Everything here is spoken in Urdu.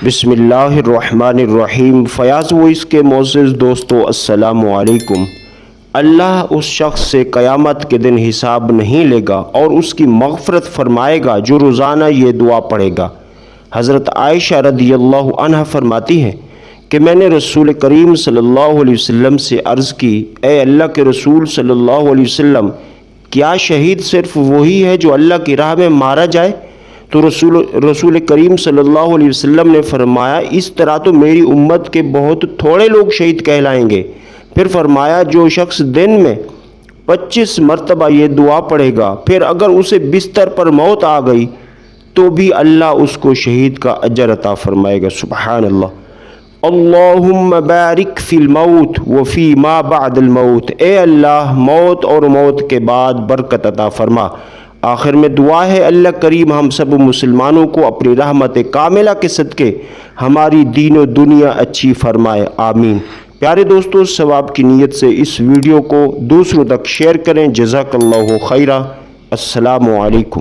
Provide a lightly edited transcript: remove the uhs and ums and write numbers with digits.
بسم اللہ الرحمن الرحیم۔ فیاض وائس کے معزز دوستو، السلام علیکم۔ اللہ اس شخص سے قیامت کے دن حساب نہیں لے گا اور اس کی مغفرت فرمائے گا جو روزانہ یہ دعا پڑھے گا۔ حضرت عائشہ رضی اللہ عنہ فرماتی ہیں کہ میں نے رسول کریم صلی اللہ علیہ وسلم سے عرض کی، اے اللہ کے رسول صلی اللہ علیہ وسلم، کیا شہید صرف وہی ہے جو اللہ کی راہ میں مارا جائے؟ تو رسول کریم صلی اللہ علیہ وسلم نے فرمایا، اس طرح تو میری امت کے بہت تھوڑے لوگ شہید کہلائیں گے۔ پھر فرمایا، جو شخص دن میں 25 مرتبہ یہ دعا پڑھے گا، پھر اگر اسے بستر پر موت آ گئی تو بھی اللہ اس کو شہید کا اجر عطا فرمائے گا۔ سبحان اللہ۔ اللہم بارک فی الموت وفی ما بعد الموت، اے اللہ موت اور موت کے بعد برکت عطا فرما۔ آخر میں دعا ہے، اللہ کریم ہم سب مسلمانوں کو اپنی رحمت کاملہ کے صدقے ہماری دین و دنیا اچھی فرمائے، آمین۔ پیارے دوستو، ثواب کی نیت سے اس ویڈیو کو دوسروں تک شیئر کریں۔ جزاک اللہ خیرہ۔ السلام علیکم۔